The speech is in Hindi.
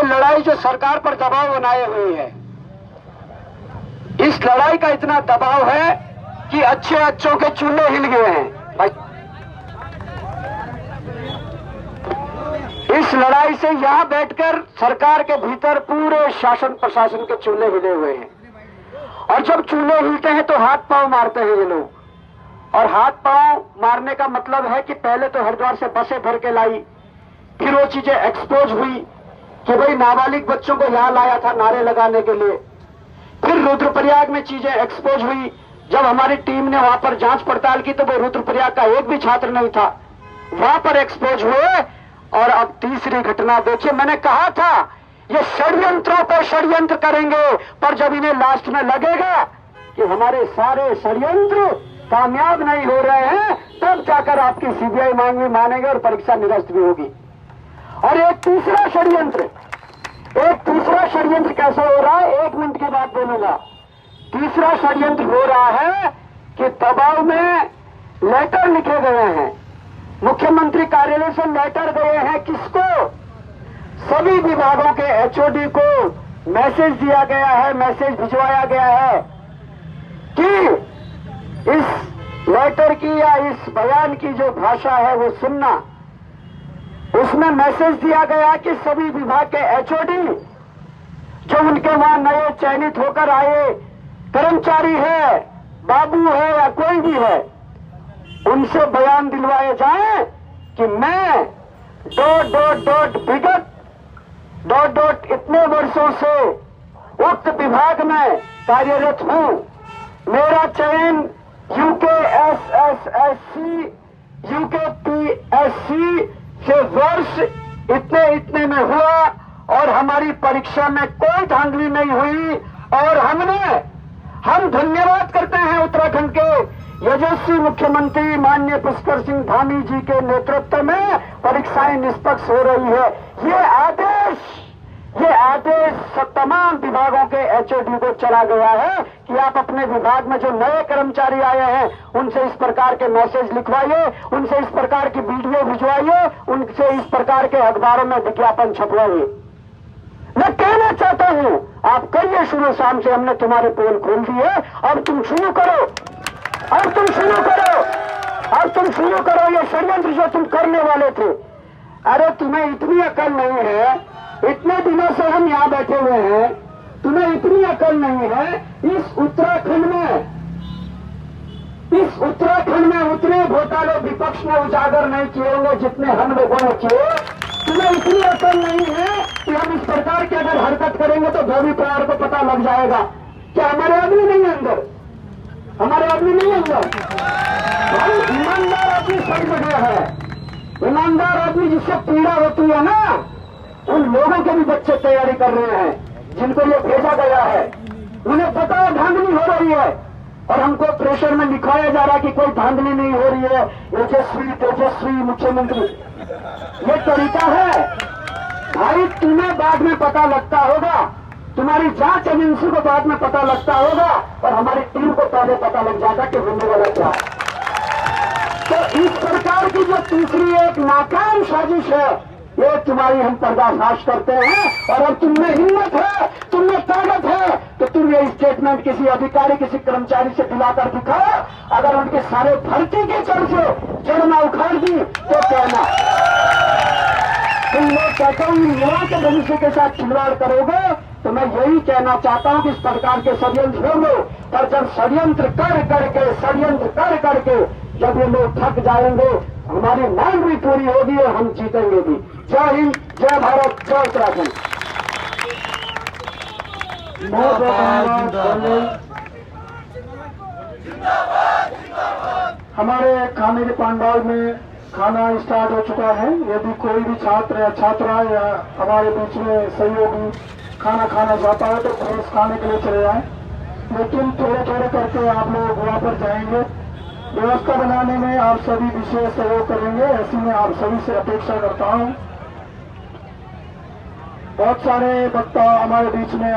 ये लड़ाई जो सरकार पर दबाव बनाए हुई है, इस लड़ाई का इतना दबाव है कि अच्छे अच्छों के चूल्हे हिल गए हैं। इस लड़ाई से यहां बैठकर सरकार के भीतर पूरे शासन प्रशासन के चूल्हे हिले हुए हैं। और जब चूल्हे हिलते हैं तो हाथ पांव मारते हैं ये लोग। और हाथ पांव मारने का मतलब है कि पहले तो हरिद्वार से बसें भर के लाई, फिर वो चीजें एक्सपोज हुई कि भाई नाबालिग बच्चों को यहां लाया था नारे लगाने के लिए। फिर रुद्रप्रयाग में चीजें एक्सपोज हुई। जब हमारी टीम ने वहां पर जांच पड़ताल की तो वो रुद्रप्रयाग का एक भी छात्र नहीं था, वहां पर एक्सपोज हुए। और अब तीसरी घटना देखिए, मैंने कहा था ये षड्यंत्रों पर षड्यंत्र करेंगे, पर जब इन्हें लास्ट में लगेगा कि हमारे सारे षड्यंत्र कामयाब नहीं हो रहे हैं, तब जाकर आपकी सीबीआई मांग भी मानेंगे और परीक्षा निरस्त भी होगी। और एक तीसरा षड्यंत्र कैसे हो रहा है, 1 मिनट की बात बोलूंगा। तीसरा षड्यंत्र हो रहा है कि दबाव में लेटर लिखे गए हैं, मुख्यमंत्री कार्यालय से लेटर गए हैं। किसको? सभी विभागों के एचओडी को मैसेज दिया गया है, मैसेज भिजवाया गया है कि इस लेटर की या इस बयान की जो भाषा है वो सुनना। उसमें मैसेज दिया गया कि सभी विभाग के एचओडी जो उनके वहां नए चयनित होकर आए कर्मचारी है, बाबू है या कोई भी है, उनसे बयान दिलवाए जाए कि मैं विगत इतने वर्षों से उक्त विभाग में कार्यरत हूं। मेरा चयन यूकेएसएसएससी, यूकेपीएससी से वर्ष इतने में हुआ और हमारी परीक्षा में कोई धांधली नहीं हुई। और हम धन्यवाद करते हैं उत्तराखंड के यशस्वी मुख्यमंत्री माननीय पुष्कर सिंह धामी जी के नेतृत्व में परीक्षाएं निष्पक्ष हो रही है। ये आदेश तमाम विभागों के एचओडी को चला गया है कि आप अपने विभाग में जो नए कर्मचारी आए हैं उनसे इस प्रकार के मैसेज लिखवाइए, उनसे इस प्रकार की वीडियो भिजवाइए, उनसे इस प्रकार के अखबारों में विज्ञापन छपवाइए। मैं कहना चाहता हूं, आप कहिए शुरू शाम से हमने तुम्हारे पोल खोल दिए, अब तुम शुरू करो, ये षड्यंत्र जो तुम करने वाले थे। अरे तुम्हें इतनी अकल नहीं है, इतने दिनों से हम यहाँ बैठे हुए हैं, तुम्हें इतनी अकल नहीं है। इस उत्तराखंड में उतने घोटाले विपक्ष ने उजागर नहीं किए होंगे जितने हम लोगों ने किए। तुम्हें इतनी अकल नहीं है कि हम इस प्रकार की अगर हरकत करेंगे तो धोबी परिवार को पता लग जाएगा कि हमारे आदमी नहीं है अंदर, भाई ईमानदार आदमी सब जगह है। ईमानदार आदमी जिससे पीड़ा होती है ना, उन लोगों के भी बच्चे तैयारी कर रहे हैं जिनको ये भेजा गया है। उन्हें पता है धांधली हो रही है और हमको प्रेशर में दिखाया जा रहा है कि कोई धांधली नहीं हो रही है। तेजस्वी मुख्यमंत्री, ये तरीका है भाई। तुम्हें बाद में पता लगता होगा, तुम्हारी जांच एजेंसी को बाद में पता लगता होगा और हमारी टीम को पहले पता लग जाएगा कि होने वाला क्या है। तो इस प्रकार की जो तीसरी एक नाकाम साजिश है, ये तुम्हारी हम पर्दाफाश करते हैं। और अब तुम में हिम्मत है, तुम में ताकत है, तो तुम ये स्टेटमेंट किसी अधिकारी, किसी कर्मचारी से दिलाकर दिखाओ। अगर उनके सारे भर्ती के चर्चे जड़ना उखाड़ दी तो कहना तुम लोग कहते हो युवा के भविष्य के साथ खिलवाड़ करोगे। तो मैं यही कहना चाहता हूं कि इस प्रकार के षड्यंत्र होंगे, पर जब षड्यंत्र कर करके जब ये लोग थक जाएंगे, हमारी मांग भी पूरी होगी और हम जीतेंगे भी। जय हिंद, जय भारत, जय उत्तराखंड। हमारे खाने पांडाल में खाना स्टार्ट हो चुका है। यदि कोई भी छात्र या छात्रा या हमारे बीच में सहयोगी खाना खाना चाहता है तो फ्रेश खाने के लिए चले जाएं, लेकिन थोड़े करके आप लोग वहां पर जाएंगे। व्यवस्था बनाने में आप सभी विशेष सहयोग करेंगे, ऐसी मैं आप सभी से अपेक्षा करता हूं। बहुत सारे वक्ता हमारे बीच में